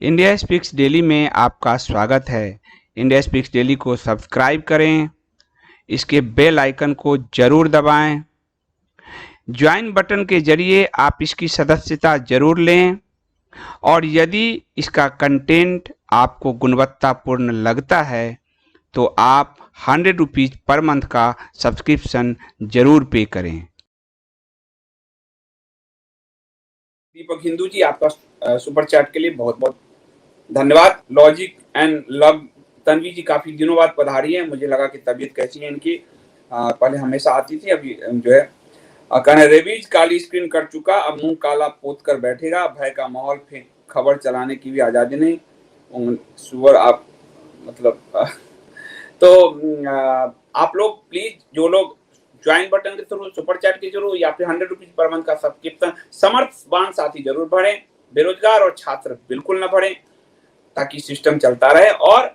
India speaks daily में आपका स्वागत है। इंडिया स्पीक्स डेली को सब्सक्राइब करें, इसके बेल आइकन को जरूर दबाएं। ज्वाइन बटन के जरिए आप इसकी सदस्यता जरूर लें और यदि इसका कंटेंट आपको गुणवत्तापूर्ण लगता है तो आप 100 रुपीज़ पर मंथ का सब्सक्रिप्शन जरूर पे करें। दीपक हिंदू जी, आपका सुपर चैट के लिए बहुत बहुत धन्यवाद। लॉजिक एंड लव तन्वी जी काफी दिनों बाद पधारी हैं। मुझे लगा कि तबीयत कैसी है इनकी। पहले हमेशा आती थी, अभी जो है कहना रेबीज काली स्क्रीन कर चुका, अब मुंह काला पोत कर बैठेगा। भय का माहौल, फेक खबर चलाने की भी आजादी नहीं। सुअर आप मतलब तो आप लोग प्लीज, जो लोग ज्वाइन बटन के थ्रू, सुपर चैट के थ्रू या फिर 100 रुपीज पर मंथ का सब्सक्रिप्शन, समर्थवान साथी जरूर बढ़े। बेरोजगार और छात्र बिल्कुल न बढ़े, ताकि सिस्टम चलता रहे। और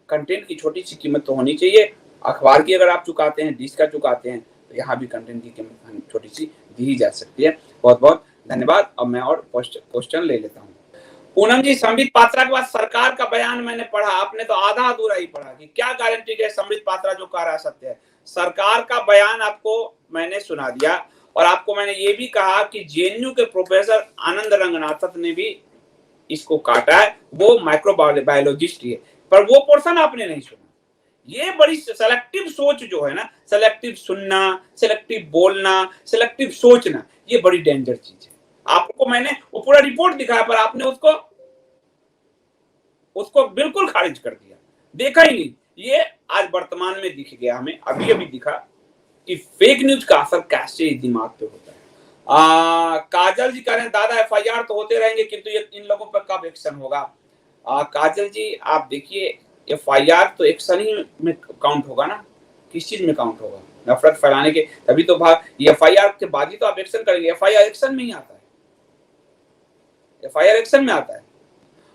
कंटेंट की छोटी सी कीमत तो होनी चाहिए। अखबार की अगर आप चुकाते हैं, डिश का चुकाते हैं, तो यहाँ भी कंटेंट की कीमत छोटी सी दी जा सकती है। बहुत बहुत धन्यवाद। अब मैं और क्वेश्चन ले लेता हूँ। पूनम जी, संबित पात्रा के बाद सरकार का बयान मैंने पढ़ा, आपने तो आधा अधूरा ही पढ़ा कि क्या गारंटी है संबित पात्रा जो कह रहा सत्य है। सरकार का बयान आपको मैंने सुना दिया और आपको मैंने ये भी कहा कि जेएनयू के प्रोफेसर आनंद रंगनाथन ने भी इसको काटा है, वो माइक्रोबायोलॉजिस्ट ही है, पर वो पोर्शन आपने नहीं सुना। ये बड़ी सेलेक्टिव सोच जो है ना, सेलेक्टिव सुनना, सेलेक्टिव बोलना, सेलेक्टिव सोचना, ये बड़ी डेंजर चीज है। आपको मैंने वो पूरा रिपोर्ट दिखाया, पर आपने उसको बिल्कुल खारिज कर दिया, देखा ही नहीं। ये आज वर्तमान में दिख गया, हमें अभी अभी दिखा कि फेक न्यूज का असर कैसे दिमाग पे होता है। काजल जी कह रहे हैं दादा एफआईआर तो होते रहेंगे, किंतु ये इन लोगों पर कब एक्शन होगा। काजल जी आप देखिए, एफआईआर तो एक्शन ही में काउंट होगा ना, किस चीज में काउंट होगा? नफरत फैलाने के, तभी तो भाग ये एफआईआर के बाद ही तो आप एक्शन करेंगे। एफआईआर एक्शन में ही आता है, एफआईआर एक्शन में आता है।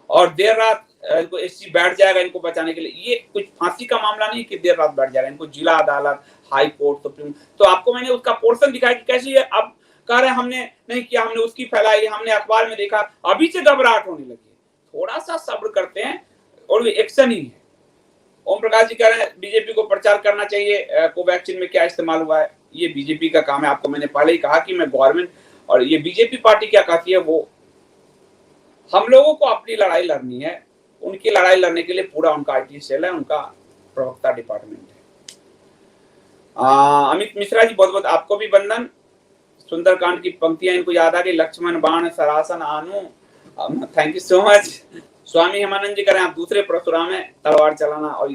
और देर रात इनको एससी बैठ जाएगा इनको बचाने के लिए। ये कुछ फांसी का मामला नहीं कि देर रात बैठ जाएगा, इनको जिला अदालत, हाई कोर्ट, सुप्रीम। तो आपको मैंने उसका पोर्शन दिखाया कि कैसी है। अब कह रहे हमने नहीं किया, हमने उसकी फैलाई, हमने अखबार में देखा, अभी से घबराहट होने लगी है। थोड़ा सा सब्र करते हैं और एक्शन ही है। ओम प्रकाश जी कह रहे हैं बीजेपी को प्रचार करना चाहिए कोवैक्सीन में क्या इस्तेमाल हुआ है। ये बीजेपी का काम है। आपको मैंने पहले ही कहा कि मैं गवर्नमेंट, और ये बीजेपी पार्टी क्या कहती है, वो हम लोगों को अपनी लड़ाई लड़नी है। उनकी लड़ाई लड़ने के लिए पूरा उनका आईटी सेल है, उनका प्रवक्ता डिपार्टमेंट है। अमित मिश्रा जी, बहुत बहुत आपको भी वंदन। सुंदरकांड की पंक्तियां इनको याद आ गई, लक्ष्मण बाण सरासन आनु। Thank you so much. Swami Hemanand ji करें आप दूसरे परशुराम में तलवार चलाना और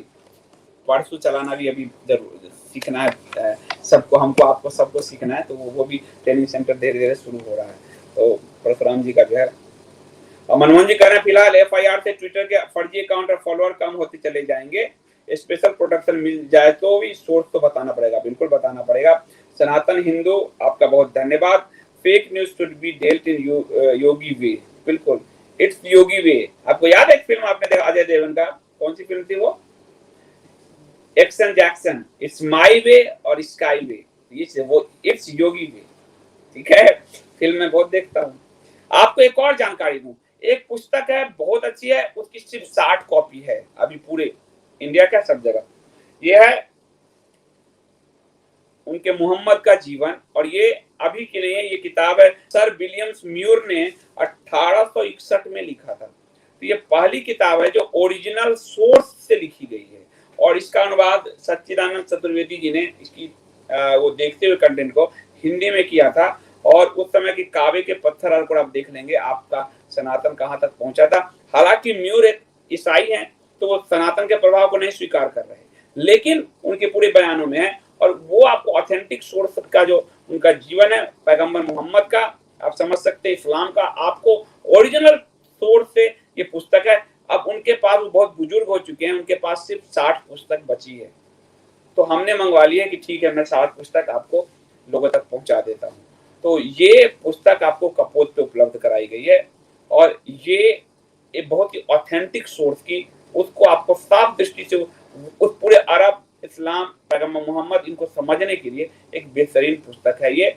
परशु चलाना भी अभी जरूर सीखना है सबको, हमको आपको सबको सीखना है। तो वो भी ट्रेनिंग सेंटर धीरे धीरे शुरू हो रहा है। तो परशुराम जी का जो है। मनमोहन जी कह रहे हैं फिलहाल एफआईआर से ट्विटर के फर्जी अकाउंट और फॉलोअर कम होते चले जाएंगे, स्पेशल प्रोटेक्शन मिल जाए तो भी सोर्स तो बताना पड़ेगा, बिल्कुल बताना पड़ेगा। सनातन हिंदू आपका बहुत धन्यवाद। Fake news should be dealt in Yogi way, बिल्कुल इट्स योगी वे। आपको याद है एक फिल्म आपने देखा अजय देवगन का, कौन सी फिल्म थी वो? एक्शन जैक्सन, इट्स माई वे और स्काई वे, ये वो इट्स योगी वे। ठीक है, फिल्म में बहुत देखता हूँ। आपको एक और जानकारी दूं, एक पुस्तक है बहुत अच्छी है, उसकी सिर्फ 60 कॉपी है अभी पूरे इंडिया का सब जगह। ये है उनके मोहम्मद का जीवन, और ये अभी के लिए ये किताब है सर विलियम्स म्यूर ने 1861 में लिखा था। तो ये पहली किताब है जो ओरिजिनल सोर्स से लिखी गई है, और इसका अनुवाद सच्चिदानंद चतुर्वेदी जी ने इसकी वो देखते हुए कंटेंट को हिंदी में किया था। और उस समय की कावे के पत्थर और आप देख लेंगे आपका सनातन कहां तक पहुंचा था। हालांकि म्यूर एक ईसाई हैं, तो वो सनातन के प्रभाव को नहीं स्वीकार कर रहे, लेकिन उनके पूरे बयानों में है। और वो आपको ऑथेंटिक सोर्स का जो उनका जीवन है पैगंबर मोहम्मद का, आप समझ सकते हैं इस्लाम का, आपको ओरिजिनल सोर्स से ये पुस्तक है। अब उनके पास वो बहुत बुजुर्ग हो चुके हैं, उनके पास सिर्फ 60 पुस्तक बची है। तो हमने मंगवा ली है कि ठीक है मैं 60 पुस्तक आपको लोगों तक पहुंचा देता हूँ। तो ये पुस्तक आपको कपोत पे उपलब्ध कराई गई है, और ये एक बहुत ही ऑथेंटिक सोर्स की, उसको आपको साफ दृष्टि से उस पूरे अरब, इस्लाम, पैगंबर मोहम्मद, इनको समझने के लिए एक बेहतरीन पुस्तक है ये।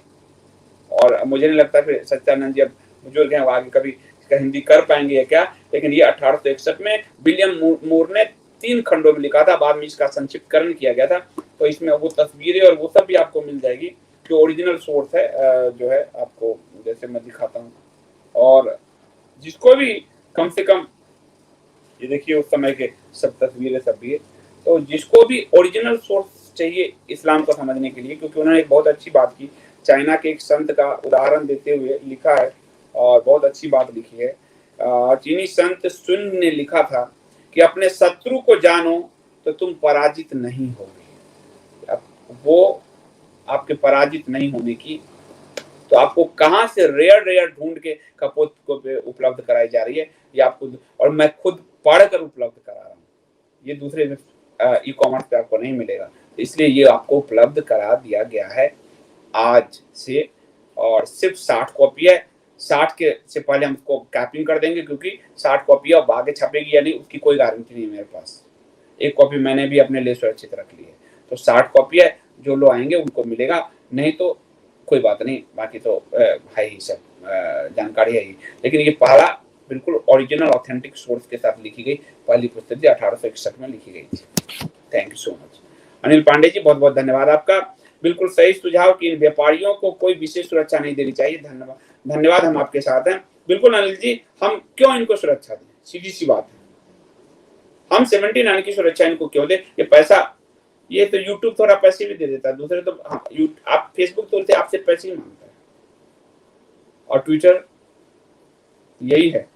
और मुझे नहीं लगता फिर सच्चानंद जी अब बुजुर्ग हैं, वो आगे कभी इसका हिंदी कर पाएंगे या क्या, लेकिन ये 1861 में विलियम मूर ने 3 खंडों में लिखा था, बाद में इसका संक्षिप्तकरण किया गया था। तो इसमें वो तस्वीरें और वो सब भी आपको मिल जाएगी जो ओरिजिनल सोर्स है, जो है आपको जैसे मैं दिखाता हूँ। और जिसको भी कम से कम, ये देखिए उस समय के सब तस्वीरें सब भी है, तो जिसको भी ओरिजिनल सोर्स चाहिए इस्लाम को समझने के लिए, क्योंकि उन्होंने एक बहुत अच्छी बात की, चाइना के एक संत का उदाहरण देते हुए लिखा है और बहुत अच्छी बात लिखी है। चीनी संत सुन ने लिखा था कि अपने शत्रु को जानो तो तुम पराजित नहीं होगे। वो आपके पराजित नहीं होने की, तो आपको कहां से रेयर ढूंढ के कपोत को उपलब्ध कराई जा रही है, ये आपको, और मैं खुद पढ़कर उपलब्ध करा रहा हूँ, ये दूसरे ई कॉमर्स पे आपको नहीं मिलेगा। इसलिए ये आपको उपलब्ध करा दिया गया है आज से, और सिर्फ 60 कॉपी है। 60 के से पहले हम उसको कैपिंग कर देंगे, क्योंकि 60 कॉपी अब आगे छपेगी या नहीं उसकी कोई गारंटी नहीं है मेरे पास। एक कॉपी मैंने भी अपने लिए सुरक्षित रख ली है। तो 60 कॉपी है, जो लोग आएंगे उनको मिलेगा, नहीं तो कोई बात नहीं, बाकी तो है ही सब जानकारी है ही। लेकिन ये पहला बिल्कुल ओरिजिनल ऑथेंटिक सोर्स के साथ लिखी गई पहली पुस्तक थी, 1861 में लिखी गई थी। Thank you so much Anil Pandey ji, बहुत बहुत धन्यवाद आपका। बिल्कुल सही सुझाव कि इन व्यापारियों को कोई विशेष सुरक्षा नहीं देनी चाहिए। धन्यवाद, हम आपके साथ हैं। बिल्कुल अनिल जी, हम क्यों इनको सुरक्षा दें, सीधी सी बात है। हम 79 की सुरक्षा इनको क्यों दें? ये पैसा, ये तो यूट्यूब थोड़ा पैसे भी दे देता है, दूसरे तो आप फेसबुक तो आपसे पैसे ही मांगता है, और ट्विटर यही है।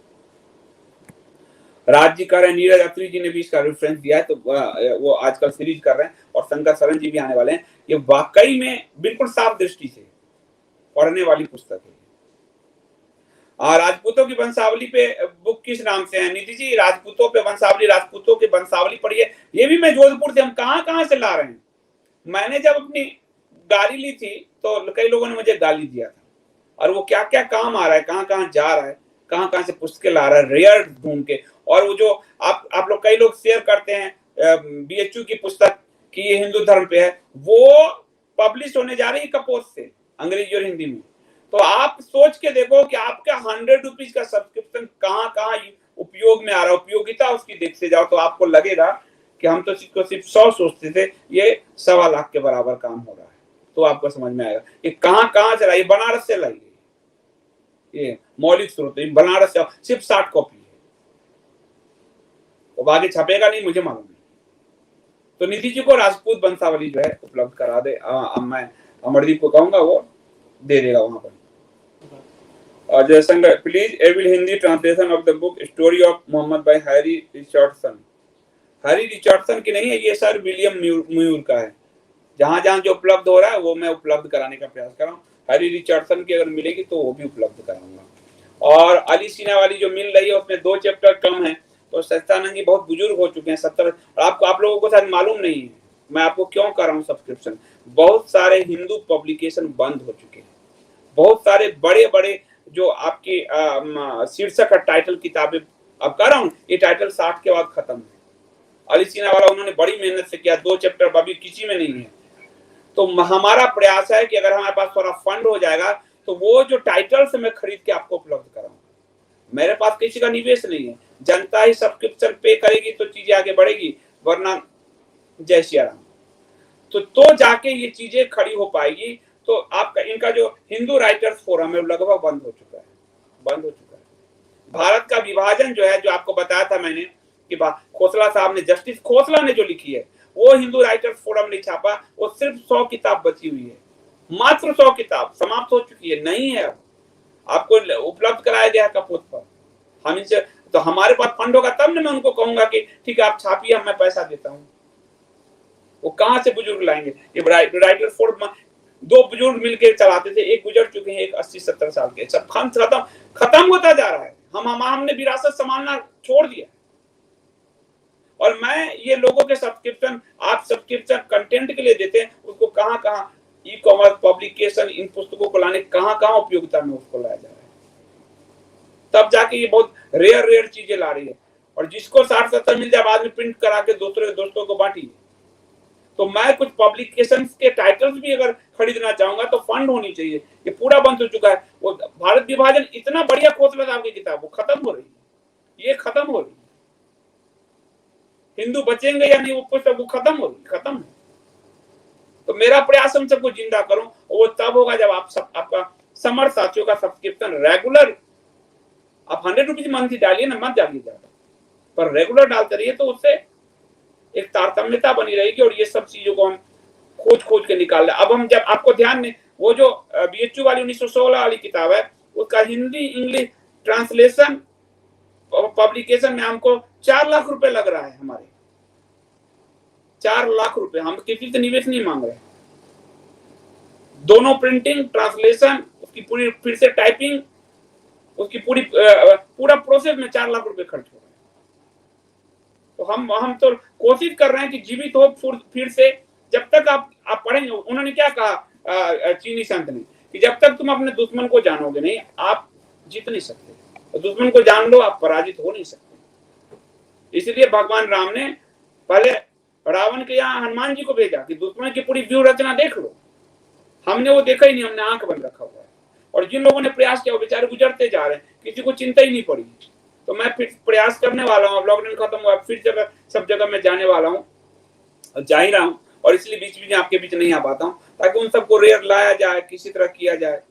राज जी कह रहे हैं, नीरज अत्री जी ने भी इसका रेफरेंस दिया है, तो वो आजकल सीरीज कर रहे हैं, और शंकर सरन जी भी आने वाले हैं। ये वाकई में बिल्कुल साफ दृष्टि से पढ़ने वाली पुस्तक है। राजपूतों की वंशावली पे बुक किस नाम से है निधि जी? राजपूतों पे वंशावली, राजपूतों की वंशावली पढ़िए। ये भी मैं जोधपुर से, हम कहां से ला रहे हैं। मैंने जब अपनी गाड़ी ली थी तो कई लोगों ने मुझे गाली दिया था, और वो क्या क्या काम आ रहा है, कहां जा रहा है, कहां से पुस्तकें ला रहा है रेयर ढूंढ के। और वो जो आप लोग, कई लोग शेयर करते हैं बीएचयू की पुस्तक कि ये हिंदू धर्म पे है, वो पब्लिश होने जा रही है कपोत से, अंग्रेजी और हिंदी में। तो आप सोच के देखो कि आपका 100 रुपीज का सब्सक्रिप्शन कहां उपयोग में आ रहा है, उपयोगिता उसकी देखते जाओ तो आपको लगेगा कि हम तो सिर्फ 100 सोचते थे, ये 1.25 लाख के बराबर काम हो रहा है। तो आपको समझ में आएगा ये कहां से लाई, बनारस से लाई गई, ये मौलिक स्रोत बनारस से, सिर्फ 60 कॉपी है, तो आगे छपेगा नहीं मुझे मालूम नहीं। तो निधि जी को राजपूत वंशावली जो है उपलब्ध करा दे। मैं अमरदीप को कहूंगा, वो दे देगा वहां पर। Jaishankar, please avail Hindi translation of the book story of Mohammad by Harry Richardson. Harry Richardson की नहीं है ये, सर विलियम म्यूर का है। जहां जहां जो उपलब्ध हो रहा है वो मैं उपलब्ध कराने का प्रयास कर रहा हूँ। हैरी रिचर्डसन की अगर मिलेगी तो वो भी उपलब्ध कराऊंगा। और अली सीना वाली जो मिल रही है उसमें 2 चैप्टर कम है, तो सत्यानंद जी बहुत बुजुर्ग हो चुके हैं, 70। और आप लोगों को शायद मालूम नहीं है मैं आपको क्यों कर रहा हूँ सब्सक्रिप्शन। बहुत सारे हिंदू पब्लिकेशन बंद हो चुके हैं, बहुत सारे बड़े बड़े जो आपकी शीर्षक और टाइटल किताबें अब कर रहा हूँ, ये टाइटल 60 के बाद खत्म है। अली सीना वाला उन्होंने बड़ी मेहनत से किया, 2 चैप्टर अभी किसी में नहीं है। तो हमारा प्रयास है कि अगर हमारे पास थोड़ा फंड हो जाएगा तो वो जो टाइटल से मैं खरीद के आपको उपलब्ध कराऊंगा। मेरे पास किसी का निवेश नहीं है, जनता ही सब्सक्रिप्शन पे करेगी तो चीजें आगे बढ़ेगी, वरना जय सिया राम। तो जाके ये चीजें खड़ी हो पाएगी। तो आपका इनका जो हिंदू राइटर्स फोरम है लगभग बंद हो चुका है। भारत का विभाजन जो है, जो आपको बताया था मैंने कि खोसला साहब ने, जस्टिस खोसला ने जो लिखी है, वो हिंदू राइटर्स फोरम नहीं छापा। वो सिर्फ 100 किताब बची हुई है, मात्र 100 किताब समाप्त हो चुकी है, नहीं है अब, आपको उपलब्ध कराया गया कपोत पर। हम इनसे, तो हमारे पास फंड होगा तब ना मैं उनको कहूंगा कि ठीक है आप छापिए, मैं पैसा देता हूँ। वो कहां से बुजुर्ग लाएंगे? ये राइटर फोरम 2 बुजुर्ग मिलकर चलाते थे, एक गुजर चुके हैं, एक 80-70 साल के, सब खत्म होता जा रहा है। हमने विरासत संभालना छोड़ दिया। और मैं ये लोगों के सब्सक्रिप्शन, आप सब्सक्रिप्शन कंटेंट के लिए देते हैं, उसको कहां ई कॉमर्स पब्लिकेशन इन पुस्तकों को लाने कहां उपयोगिता में उसको लाया जा रहा है, तब जाके ये बहुत रेयर चीजें ला रही है। और जिसको 60-70 मिल जाए बाद में प्रिंट करा के दोस्तों को बांटिए। तो मैं कुछ पब्लिकेशन के टाइटल्स भी अगर खरीदना चाहूंगा तो फंड होनी चाहिए। ये पूरा बंद हो चुका है। वो भारत विभाजन इतना बढ़िया खोसला था आपकी किताब, वो खत्म हो रही है, ये खत्म हो रही है। हिंदू बचेंगे या नहीं वो पुस्तक, वो खत्म हो रही, खत्म है। तो मेरा प्रयास हम सबको जिंदा करूं, वो तब होगा जब आप सब, आपका समर्थ साथियों का सब्सक्रिप्शन रेगुलर, आप 100 रुपीज मंथली डालिए ना, मत डालिए ज्यादा, पर रेगुलर डालते रहिए, तो उससे एक तारतम्यता बनी रहेगी और ये सब चीजों को हम खोज खोज के निकाल रहे। अब हम जब आपको ध्यान में वो जो बीएचयू वाली 1916 वाली किताब है, उसका हिंदी इंग्लिश ट्रांसलेशन पब्लिकेशन में हमको 4 लाख रुपए लग रहा है हमारे, 4 लाख रुपए। हम किसी से निवेश नहीं मांग रहे, दोनों प्रिंटिंग ट्रांसलेशन उसकी पूरी फिर से टाइपिंग उसकी पूरा प्रोसेस में 4 लाख रुपए खर्च हो रहे हैं। तो हम तो कोशिश कर रहे हैं कि जीवित हो फिर से, जब तक आप पढ़ेंगे। उन्होंने क्या कहा चीनी संत ने, कि जब तक तुम अपने दुश्मन को जानोगे नहीं, आप जीत नहीं सकते। तो दुश्मन को जान लो, आप पराजित हो नहीं सकते। इसलिए भगवान राम ने पहले रावण के यहाँ हनुमान जी को भेजा कि दुश्मन की पूरी व्यूह रचना देख लो। हमने वो देखा ही नहीं, हमने आंख बंद रखा हुआ है। और जिन लोगों ने प्रयास किया वो बेचारे गुजरते जा रहे हैं, किसी को चिंता ही नहीं पड़ी। तो मैं फिर प्रयास करने वाला हूँ, अब लॉकडाउन खत्म हुआ, फिर सब जगह मैं जाने वाला हूँ, जा ही रहा हूँ। और इसलिए बीच बीच में आपके बीच नहीं आ पाता हूँ, ताकि उन सबको रेयर लाया जाए, किसी तरह किया जाए,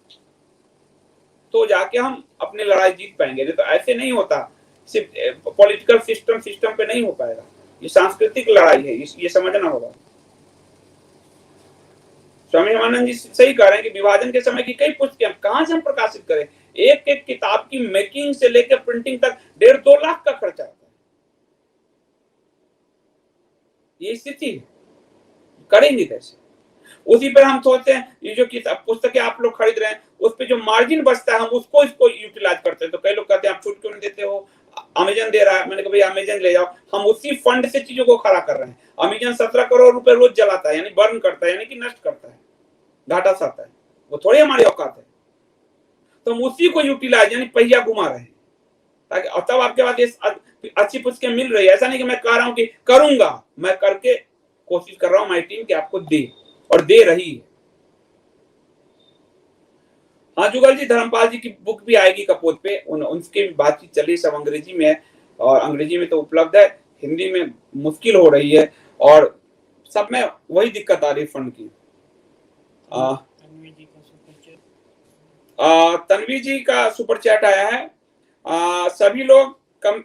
तो जाके हम अपनी लड़ाई जीत पाएंगे। तो ऐसे नहीं होता, सिर्फ पॉलिटिकल सिस्टम पे नहीं हो पाएगा, ये सांस्कृतिक लड़ाई है, ये समझना होगा। स्वामी रामानंद जी सही कह रहे हैं कि विभाजन के समय की कई पुस्तकें कहां से हम प्रकाशित करें। एक एक किताब की मेकिंग से लेकर प्रिंटिंग तक 1.5-2 लाख का खर्चा आता है। ये स्थिति है, करेंगे कैसे? उसी पर हम सोचते हैं, ये जो पुस्तकें आप लोग खरीद रहे हैं, उस पर जो मार्जिन बचता है हम इसको यूटिलाइज करते हैं। तो कई लोग कहते हैं आप छूट क्यों नहीं देते हो, अमेजन दे रहा है। मैंने कहा भाई अमेजन ले जाओ, हम उसी फंड से चीजों को खड़ा कर रहे हैं। अमेजन 17 करोड़ रुपए रोज जलाता है, यानी बर्न करता है, यानी कि नष्ट करता है, घाटा सहता है। वो थोड़ी हमारी औकात है। तो हम उसी को यूटिलाइज यानी पहिया घुमा रहे हैं, ताकि तब आपके पास अच्छी पुस्तकें मिल रही है। ऐसा नहीं कि मैं कह रहा हूं कि करूंगा, मैं करके कोशिश कर रहा हूं हमारी टीम कि आपको दे, और दे रही है। हाँ जुगल जी, धर्मपाल जी की बुक भी आएगी कपोत पे, उनकी बातचीत चल रही, सब अंग्रेजी में है, और अंग्रेजी में तो उपलब्ध है, हिंदी में मुश्किल हो रही है, और सब में वही दिक्कत आ रही फंड की। तन्वी जी का सुपर चैट आया है। सभी लोग कम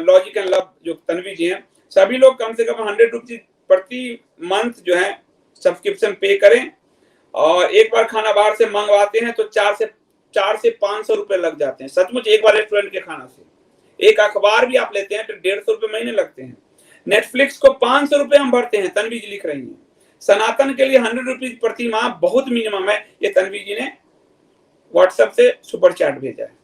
लॉजिक एंड लव जो तन्वी जी हैं, सभी लोग कम से कम 100 रुपीज प्रति मंथ जो है सब्सक्रिप्शन पे करें। और एक बार खाना बाहर से मंगवाते हैं तो 4 से 500 रुपए लग जाते हैं, सचमुच। एक बार रेस्टोरेंट के खाना से। एक अखबार भी आप लेते हैं तो 150 रुपए महीने लगते हैं। नेटफ्लिक्स को 500 रुपए हम भरते हैं, तन्वी जी लिख रही है। सनातन के लिए 100 रुपीज प्रति माह बहुत मिनिमम है, ये तन्वी जी ने व्हाट्सएप से सुपर चैट भेजा है।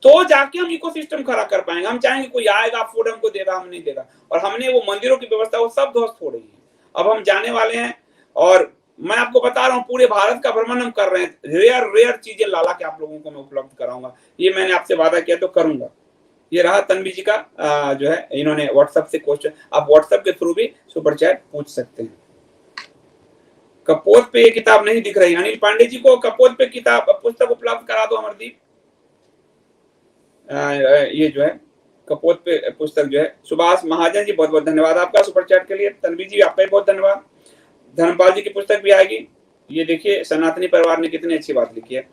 तो जाके हम इकोसिस्टम खड़ा कर पाएंगे। हम चाहेंगे कोई आएगा फूड हमको देगा, हम नहीं देगा। और हमने वो मंदिरों की व्यवस्था वो सब ध्वस्त हो रही है। अब हम जाने वाले हैं, और मैं आपको बता रहा हूँ पूरे भारत का भ्रमण हम कर रहे हैं। रेयर चीजें लाला के आप लोगों को मैं उपलब्ध कराऊंगा, ये मैंने आपसे वादा किया तो करूंगा। ये रहा तन्वी जी का जो है, इन्होंने व्हाट्सएप से क्वेश्चन, आप व्हाट्सएप के थ्रू भी सुपर चैट पूछ सकते हैं। कपोत पे ये किताब नहीं दिख रही, अनिल पांडे जी को कपोत पे पुस्तक उपलब्ध करा दो अमरदीप। ये जो है कपोत पे पुस्तक जो है। सुभाष महाजन जी बहुत बहुत धन्यवाद आपका सुपर चैट के लिए। तन्वी जी आपका भी बहुत धन्यवाद। धर्मपाल जी की पुस्तक भी आएगी। ये देखिए सनातनी परिवार ने कितनी अच्छी बात लिखी है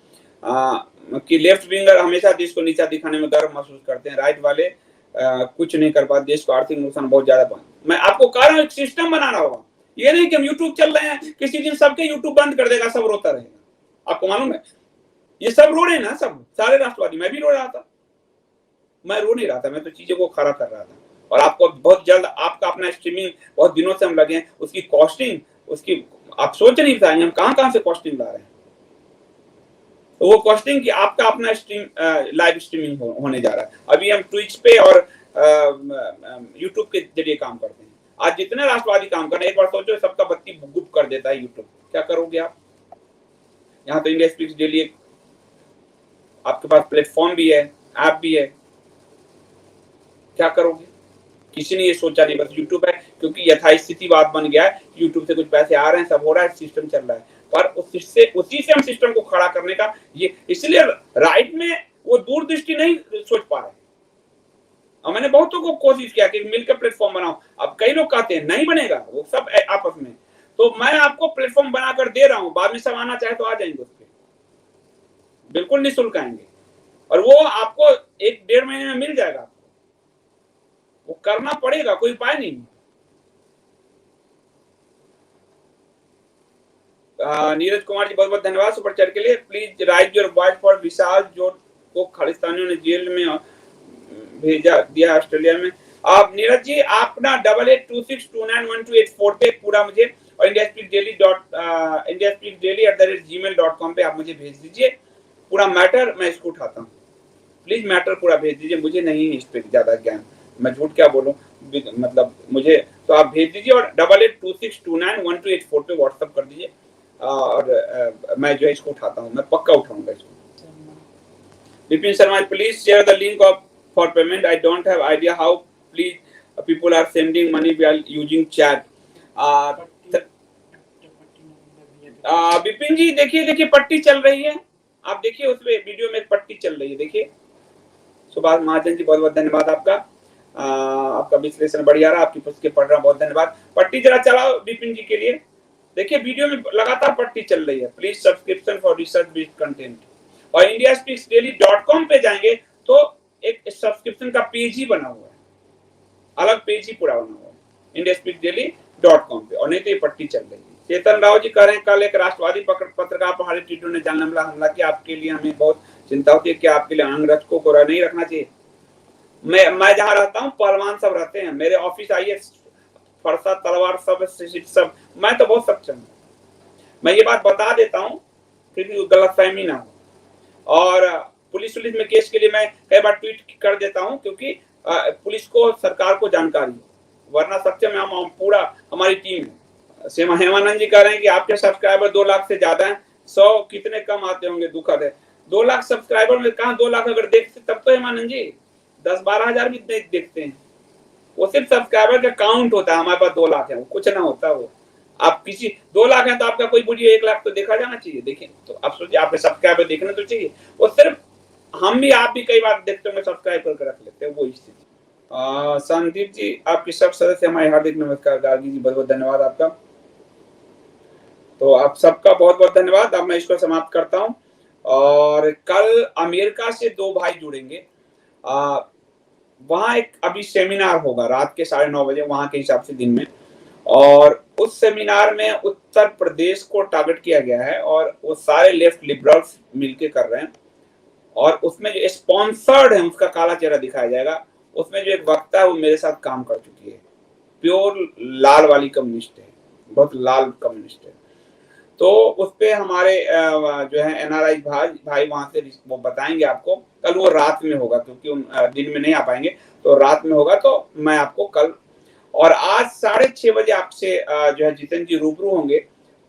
कि लेफ्ट विंगर हमेशा देश को नीचा दिखाने में गर्व महसूस करते हैं, राइट वाले कुछ नहीं कर पाते, देश को आर्थिक नुकसान बहुत ज्यादा पहुंचा। मैं आपको कह रहा हूँ एक सिस्टम बनाना होगा। ये नहीं कि हम यूट्यूब चल रहे हैं, किसी दिन सबके यूट्यूब बंद कर देगा, सब रोता रहेगा। आपको मालूम है ये सब रो रहे हैं ना, सब सारे राष्ट्रवादी। मैं भी रो रहा था, मैं रो नहीं रहा था, मैं तो चीजों को खड़ा कर रहा था। और आपको बहुत जल्द आपका अपना स्ट्रीमिंग, बहुत दिनों से हम लगे हैं, उसकी कॉस्टिंग, उसकी आप सोच नहीं पाएंगे हम कहां से कॉस्टिंग ला रहे हैं। तो वो कॉस्टिंग की आपका अपना लाइव स्ट्रीमिंग होने जा रहा है। अभी हम ट्विच पे और यूट्यूब के जरिए काम करते हैं। आज जितने राष्ट्रवादी काम कर रहे हैं, एक बार सोचो सबका बत्ती गुप कर देता है यूट्यूब, क्या करोगे आप? यहाँ तो इंडिया स्पीक्स डेली आपके पास प्लेटफॉर्म भी है, ऐप भी है, क्या करोगे? किसी ने ये सोचा नहीं, बस यूट्यूब है क्योंकि यथास्थिति बात बन गया है, यूट्यूब से कुछ पैसे आ रहे हैं, सब हो रहा है, सिस्टम चल रहा है, पर उसी से हम सिस्टम को खड़ा करने का ये, इसलिए राइट में वो दूरदृष्टि नहीं सोच पा रहे। और मैंने बहुतों को कोशिश किया कि मिलकर प्लेटफॉर्म बनाओ, अब कई लोग कहते हैं नहीं बनेगा, वो सब आपस में, तो मैं आपको प्लेटफॉर्म बनाकर दे रहा हूं, बाद में सब आना चाहे तो आ जाएंगे उस पर, बिल्कुल निःशुल्क आएंगे, और वो आपको 1-1.5 महीने में मिल जाएगा, वो करना पड़ेगा, कोई उपाय नहीं। नीरज कुमार जी बहुत बहुत धन्यवाद सुपर चैट के लिए। Please write your voice for Vishal जो को खालिस्तानियों ने जेल में भेजा दिया ऑस्ट्रेलिया में। आप नीरज जी आप ना 8826291284 पे पूरा मुझे, और indiaspeakdaily@gmail.com पे आप मुझे भेज दीजिए पूरा मैटर, मैं इसको उठाता हूँ। प्लीज मैटर पूरा भेज दीजिए, मुझे नहीं इस पे ज्यादा ज्ञान, मैं झूठ क्या बोलूं, मतलब मुझे तो आप भेज दीजिए, और 8826291284 पे व्हाट्सएप कर दीजिए, और मैं जो है इसको उठाता हूँ, मैं पक्का उठाऊंगा इसको। Vipin Sharma please share the link of for payment, I don't have idea how please people are sending money while using chat. Vipin ji देखिए पट्टी चल रही है, आप देखिए उसमें वीडियो में पट्टी चल रही है, देखिए। सुभाष महाजन जी बहुत बहुत धन्यवाद आपका, आपका विश्लेषण बढ़िया रहा, आपकी पुस्तकें पढ़ रहा, बहुत धन्यवाद। पट्टी जरा चलाओ विपिन जी के लिए, देखिए वीडियो में लगातार पट्टी चल रही है। Please subscription for research based content, और indiaspeaksdaily.com पे जाएंगे तो एक सब्सक्रिप्शन का पेज ही बना हुआ है, अलग पेज ही पूरा बना हुआ है indiaspeaksdaily.com पे, और नहीं तो ये पट्टी चल रही है। चेतन राव जी कह रहे हैं कल एक राष्ट्रवादी पत्रकार पर हमारे टीटू ने जानलेवा हमला किया, आपके लिए हमें बहुत चिंता होती है कि आपके लिए अंगरक्षकों को नहीं रखना चाहिए। मैं जहां रहता हूँ पहलवान सब रहते हैं, मेरे ऑफिस आइए, फरसा तलवार सब, मैं तो बहुत सक्षम हूँ। मैं ये बात बता देता हूँ क्योंकि गलतफहमी ना हो, और पुलिस में केस के लिए मैं कई बार ट्वीट कर देता हूँ क्योंकि पुलिस को सरकार को जानकारी है, वरना सक्षम है हम पूरा हमारी टीम है। हेमानंद जी कह रहे हैं कि आपके सब्सक्राइबर 2 लाख से ज्यादा हैं, 100 कितने कम आते होंगे, दुखद है। 2 लाख सब्सक्राइबर में कहा 2 लाख अगर देखते तब तो हेमानंद जी 10-12 हजार भी देखते हैं, वो सिर्फ सब्सक्राइबर का काउंट होता है, हमारे पास 2 लाख है, वो कुछ ना होता। वो आप किसी 2 लाख है तो आपका कोई बुझिए 1 लाख तो देखा जाना चाहिए, देखें तो आप सोचिए आपके सब्सक्राइबर देखना तो चाहिए, वो सिर्फ हम भी आप भी कई बार देखते होंगे सब्सक्राइब करके रख लेते हैं, वो स्थिति। संदीप जी आपकी सब सदस्य हमारे हार्दिक नमस्कार। गार्गी जी बहुत बहुत धन्यवाद आपका, तो आप सबका बहुत बहुत धन्यवाद। अब मैं इसको समाप्त करता हूं, और कल अमेरिका से 2 भाई जुड़ेंगे, वहां एक अभी सेमिनार होगा रात के 9:30 बजे वहां के हिसाब से दिन में, और उस सेमिनार में उत्तर प्रदेश को टारगेट किया गया है, और वो सारे लेफ्ट लिबरल्स मिलके कर रहे हैं, और उसमें जो स्पॉन्सर्ड है उसका काला चेहरा दिखाया जाएगा। उसमें जो एक वक्ता है वो मेरे साथ काम कर चुकी है, प्योर लाल वाली कम्युनिस्ट है, बहुत लाल कम्युनिस्ट है, तो उस पे हमारे जो है एनआरआई भाई वहां से वो बताएंगे आपको। कल वो रात में होगा क्योंकि दिन में नहीं आ पाएंगे, तो रात में होगा, तो मैं आपको कल और आज 6:30 बजे आपसे जो है जितेंद्र जी रूबरू होंगे।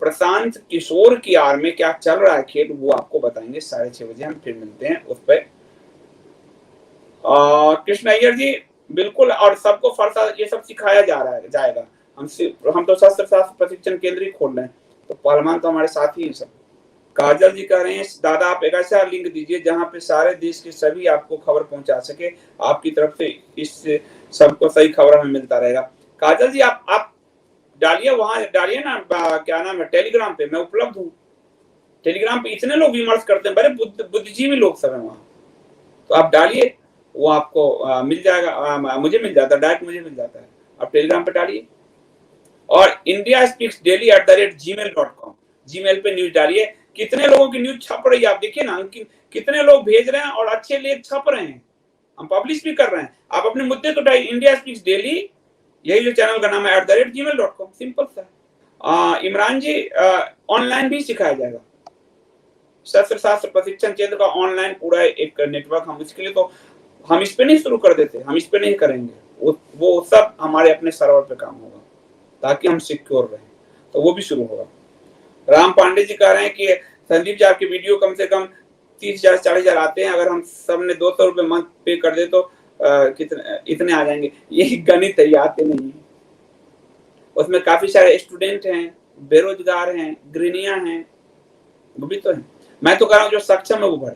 प्रशांत किशोर की आर में क्या चल रहा है खेल वो आपको बताएंगे। 6:30 बजे हम फिर मिलते हैं उस पर। कृष्ण अय्यर जी बिल्कुल, और सबको फरसा ये सब सिखाया जाएगा। हम तो शस्त्र शास्त्र प्रशिक्षण केंद्र ही खोल रहे हैं, तो पहलवान तो हमारे साथ ही सब। काजल जी कह रहे हैं दादा आप एक ऐसा लिंक दीजिए जहां पे सारे देश के सभी आपको खबर पहुंचा सके, आपकी तरफ से इस सबको सही खबर हमें मिलता रहेगा। काजल जी आप डालिए, वहां डालिए ना, क्या नाम है, टेलीग्राम पे मैं उपलब्ध हूँ। टेलीग्राम पे इतने लोग विमर्श करते हैं, बड़े बुद्धिजीवी लोग सब है वहां, तो आप डालिए, वो आपको मिल जाएगा, मुझे मिल जाता है, डायरेक्ट मुझे मिल जाता है, आप टेलीग्राम पे डालिए। और indiaspeaksdaily@gmail.com जीमेल पे न्यूज डालिए। कितने लोगों की न्यूज छप रही है आप देखिए ना, कितने लोग भेज रहे हैं और अच्छे लेख छप रहे हैं, हम पब्लिश भी कर रहे हैं। आप अपने मुद्दे तो डालिए, इंडिया स्पीक्स डेली, यही जो चैनल का नाम है @gmail.com, सिंपल सा। इमरान जी ऑनलाइन भी सिखाया जाएगा, शस्त्र शास्त्र प्रशिक्षण केंद्र का ऑनलाइन पूरा एक नेटवर्क, हम इसके लिए तो हम इस पे नहीं शुरू कर देते, हम इस पे नहीं करेंगे, वो सब हमारे अपने सर्वर पे काम होगा ताकि हम सिक्योर रहें, तो वो भी शुरू होगा। राम पांडे जी कह रहे हैं कि संदीप जी आपकी वीडियो कम से कम 30,000 40,000 आते हैं, अगर हम सब ने 200 रुपए मंथ पे कर दे तो कितने इतने आ जाएंगे, ये गणित है, आते नहीं है। उसमें काफी सारे स्टूडेंट हैं, बेरोजगार हैं, गृहिणियां हैं, वो भी तो है। मैं तो कह रहा हूँ जो सक्षम है वो भरे,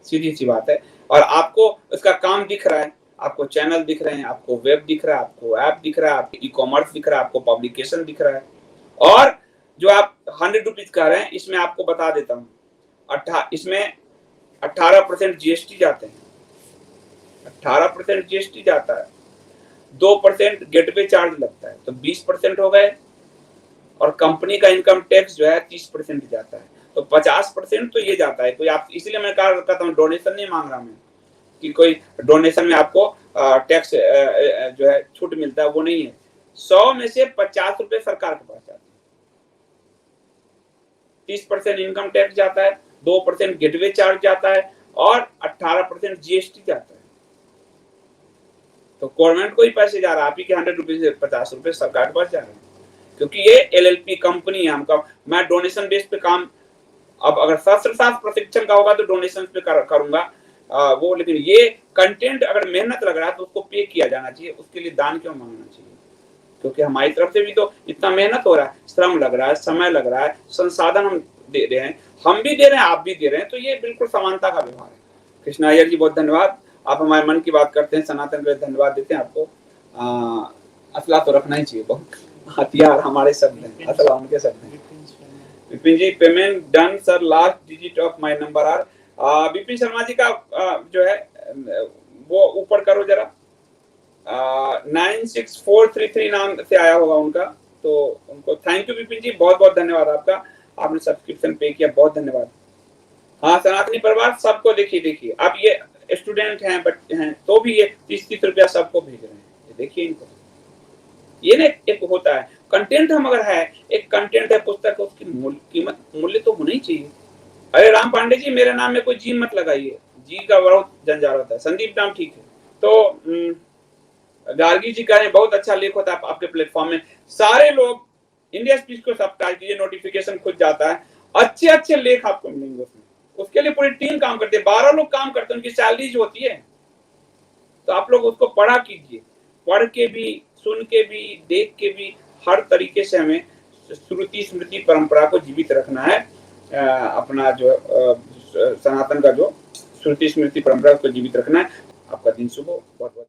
सीधी सी बात है। और आपको उसका काम दिख रहा है, आपको चैनल दिख रहे हैं, आपको वेब दिख रहा है, आपको ऐप दिख रहा है, आपको ई कॉमर्स दिख रहा है, आपको पब्लिकेशन दिख रहा है। और जो आप 100 रुपीज कह रहे हैं, इसमें आपको बता देता हूँ, इसमें 18% जीएसटी जाते हैं, 18% जीएसटी जाता है, 2% गेटवे चार्ज लगता है, तो 20% हो गए। और कंपनी का इनकम टैक्स जो है 30% जाता है, तो 50% तो ये जाता है। कोई आप, इसलिए मैं कहा करता हूँ डोनेशन नहीं मांग रहा मैं, कि कोई डोनेशन में आपको टैक्स जो है छूट मिलता है, वो नहीं है। 100 में से 50 रुपए सरकार के पास जाता है, 30% इनकम टैक्स जाता है, 2% गेटवे चार्ज जाता है, और 18% जीएसटी जाता है। तो गवर्नमेंट को ही पैसे जा रहा है, आप ही के 100 रुपीज से 50 रुपए सरकार के पास जा रहे हैं, क्योंकि ये एलएलपी कंपनी है हमका। मैं डोनेशन बेस पे काम, अब अगर शास्त्र प्रशिक्षण का होगा तो डोनेशन पे करूंगा वो, लेकिन ये कंटेंट अगर मेहनत लग रहा है तो उसको पे किया जाना चाहिए, उसके लिए दान क्यों मांगना चाहिए? क्योंकि हमारी तरफ से भी तो इतना मेहनत हो रहा है, श्रम लग रहा है, समय लग रहा है, संसाधन हम दे रहे हैं, हम भी दे रहे हैं, आप भी दे रहे हैं, तो ये बिल्कुल समानता का व्यवहार है। कृष्णा अय्यर जी बहुत धन्यवाद, आप हमारे मन की बात करते हैं, सनातन के लिए धन्यवाद देते हैं आपको। असला तो रखना ही चाहिए, बहुत हथियार हमारे शब्द हैं, असला उनके शब्द हैं। Vipin ji, payment done sir, last digit of my number are. Vipin Sharma ji का जो है वो ऊपर करो जरा, 96433 नाम से आया होगा उनका, तो उनको थैंक यू विपिन जी, बहुत बहुत धन्यवाद आपका, आपने सब्सक्रिप्शन पे किया, बहुत धन्यवाद। हाँ, सनातनी परिवार सबको देखिए, अब ये स्टूडेंट हैं बट हैं तो भी ये 30-30 रुपया सबको भेज रहे हैं, देखिए इनको। ये ना एक होता है कंटेंट, हम अगर है, एक कंटेंट है पुस्तक, उसकी कीमत मूल्य तो होना ही चाहिए। अरे राम पांडे जी, मेरे नाम में कोई जी मत लगाइए, जी का बहुत जंजाल होता है। संदीप नाम ठीक है। तो गार्गी जी कह रहे हैं बहुत अच्छा लेख होता है आपके प्लेटफॉर्म में, सारे लोग इंडिया स्पीच को सब्सक्राइब कीजिए, नोटिफिकेशन खुद जाता है, अच्छे अच्छे लेख आपको मिलेंगे उसमें। उसके लिए पूरी टीम काम करती है, 12 लोग काम करते हैं, उनकी सैलरी जो होती है, तो आप लोग उसको पढ़ा कीजिए, पढ़ के भी, सुन के भी, देख के भी, हर तरीके से हमें श्रुति स्मृति परंपरा को जीवित रखना है। अपना जो सनातन का जो श्रुति स्मृति परंपरा को जीवित रखना है। आपका दिन शुभ हो, बहुत बहुत